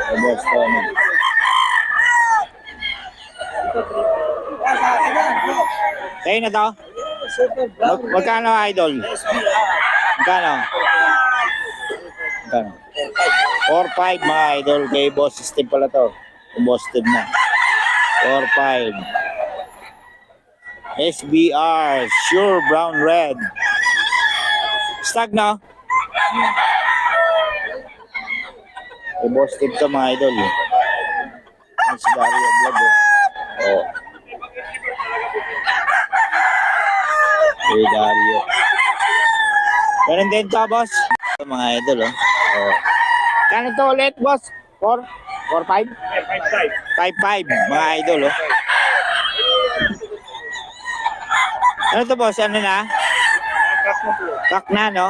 Boss Tony. Sa'yo na to? Magkano idol? Magkano? Magkano? 4-5 mga idol kay Boss Steve pala to. Boss Steve na. 4-5. SBR, Sure Brown Red. Stag na. Kay Boss Steve to mga idol. Mas Dario Vlog eh. Oh. Kay Dario. Meron din to boss. Mga idol oh. Oh. Kano to ulit boss? 4? 4-5? 5-5 mga idol oh. Ano to boss? Ano na? Kak na no?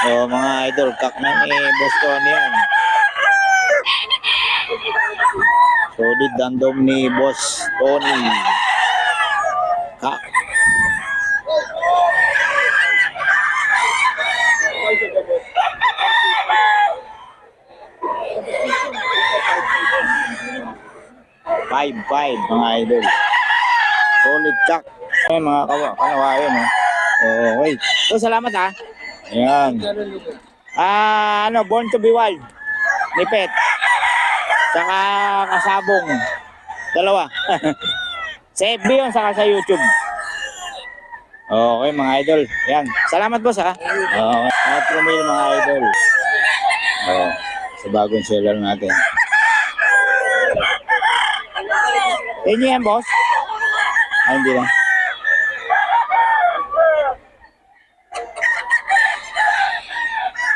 Oh mga idol, kak na ni Boss Tony yan. Solid dandom ni Boss Tony. Kak. Five mga idol. Solid kak. Ay, mga kanawayan oh. Oh, wait. Oh, salamat ha. Ayan. Ano, Born to be Wild. Ni Pet. Saka Kasabong. Dalawa. Sa FB yun, saka sa YouTube. Okay mga idol. Ayan. Salamat boss ha. Okay. At Romil mga idol. Oh, sa bagong seller natin. Inyo yan boss? Ay, hindi lang.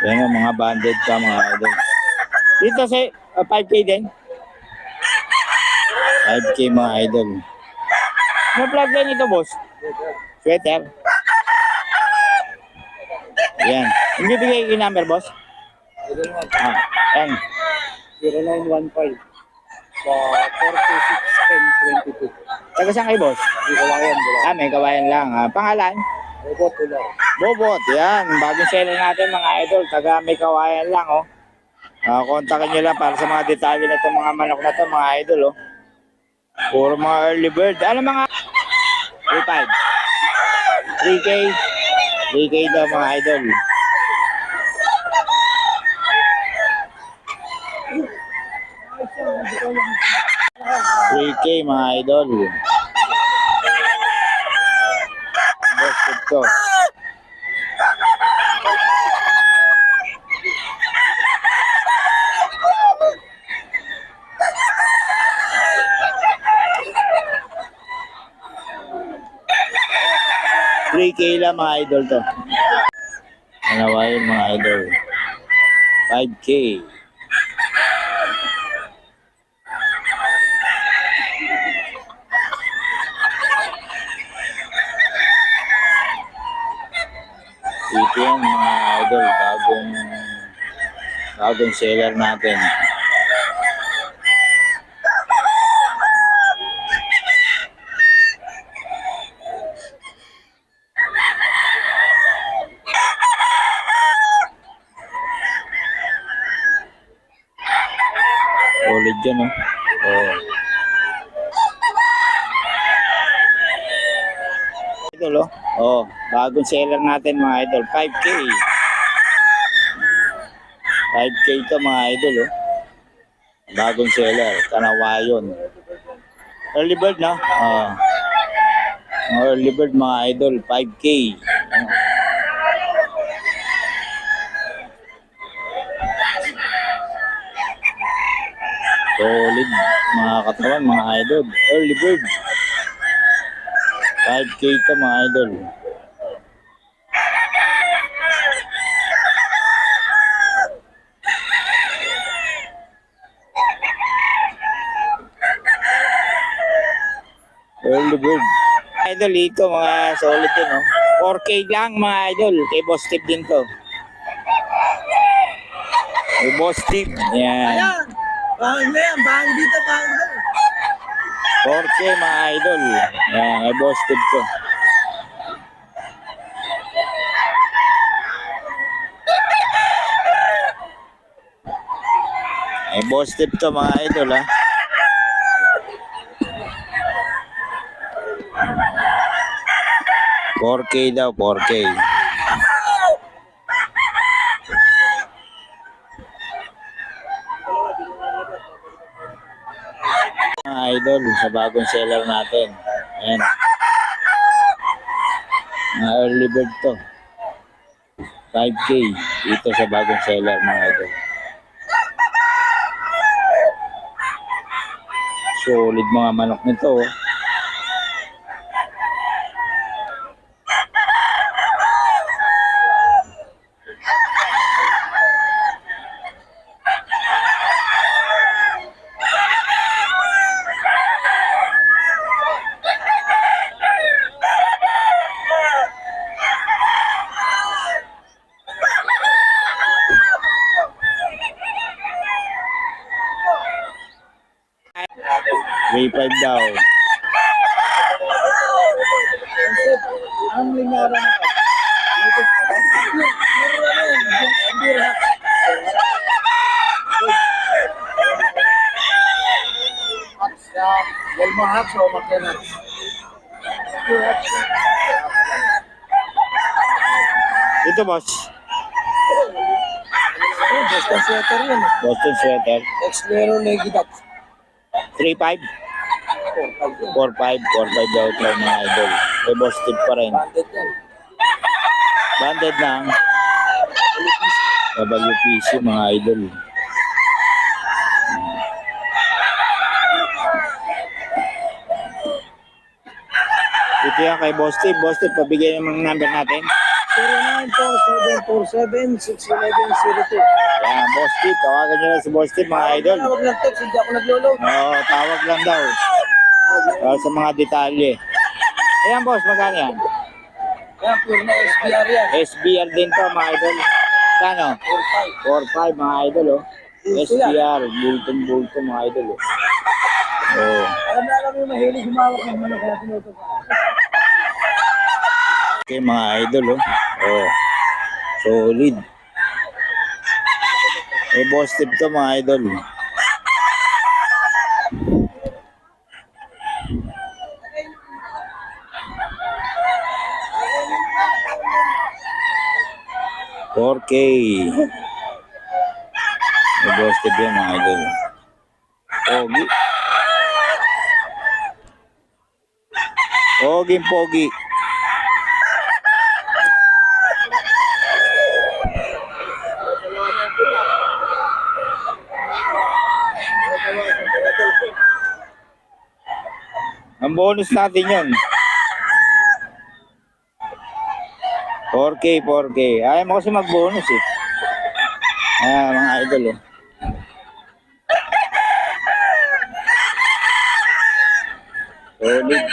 Yan yung mga banded ka mga idol. Dito sa 5K din. 5K mga idol. Ano plug line ito boss? Sweater. Yan. Hindi bigay yung number boss? Yan. 0915 426 1022. Taga saan kayo boss? May kawayan nila. May kawayan lang. Pangalan? Robot nila. Bobot. Yan. Bagong seller natin mga idol. Taga may kawayan lang oh. Kontakin nyo lang para sa mga detalye na itong mga manok na ito mga idol oh. Puro mga early bird. Ano mga 3.5 3K 3K daw mga idol. $3K mga idol. Best ito. $3K lang mga idol to. Anawain mga idol. 5K. Ito yan mga idol. Bagong seller natin. Solid dyan oh. Oh. Idol oh. Oh, bagong seller natin mga idol. 5K. 5K to mga idol oh. Bagong seller. Kanawayon. Early bird no? Early bird mga idol. 5K. Solid mga katawan mga idol. Early bird. 5K to mga idol. Early bird. Idol ito mga solid din oh. 4K lang mga idol. Kay Boss Steve din to. Kay Boss Steve. Yan. Bang na yan, bang dito, bang doon. 4K mga idol. Yan, kay Boss Steve to. Ay, boss tip to mga idol ha. $4K daw, 4K. Mga idol, sa bagong seller natin. Ayan. Mga early bird to. 5K dito sa bagong seller mga idol. Solid mga manok nito. Oh. $3.5 daw. Ang lingara na to. Yelmo hats o makina? Dito boss. Boston sweater yun. Boston sweater. Explero Legidat. 3.5. 4.5 daw ito mga idol. May boss tip pa rin. Banded yan. Banded ng WPC mga idol. Ito yan kay Boss Tip. Boss Tip, pabigay naman ng number natin. 094747611102. Yan, Boss Tip. Tawagan nyo lang si Boss Tip mga idol. Huwag lang text, hindi ako nag-load. Oo, tawag lang daw. Sa mga detalye. Ayan boss, magkano yan? Yan, pure na SBR yan. SBR din to mga idol. Kano? 45. 4.5 mga idol oh. SBR, bulton mga idol oh. Oh. Alam yung mahilig humawak ng manok kaya tinuto ko. Okay mga idol oh. Oh. Solid. May boss tip to mga idol. $4K. May boss tip yan mga idol. Pogi. Pogi. Ang bonus natin yun. 4K. Ayaw mo kasi mag-bonus eh. Mga idol oh. Solid.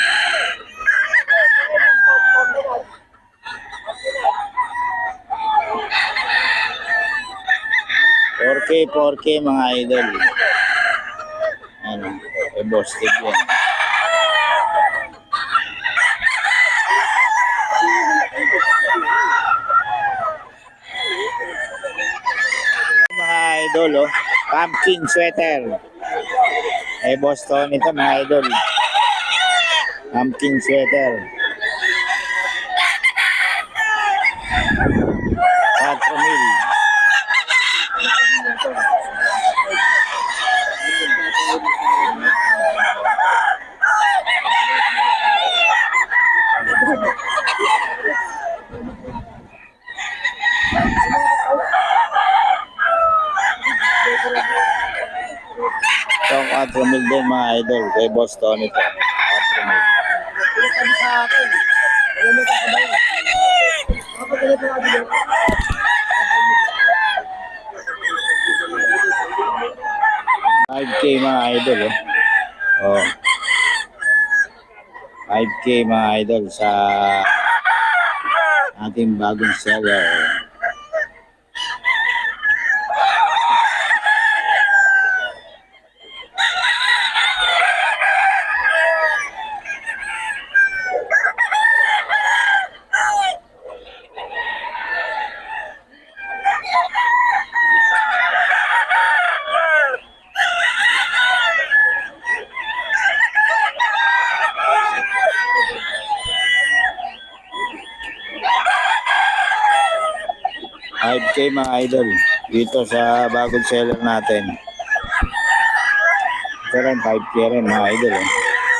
$4K mga idol. Ano, boss tip yan. Mga idol oh, pumpkin sweater. Boss to nito mga idol. Pumpkin sweater. 4,000. Itong 4,000 din mga idol. Kay Boss Tony to. 4,000. Sabi sa akin, alam mo kakabayan. Kapag ulit na kabilo. 5K mga idol oh. Oh. 5K mga idol sa ating bagong seller. 5K mga idol. Dito sa bagong seller natin. Ito rin, 5K rin mga idol.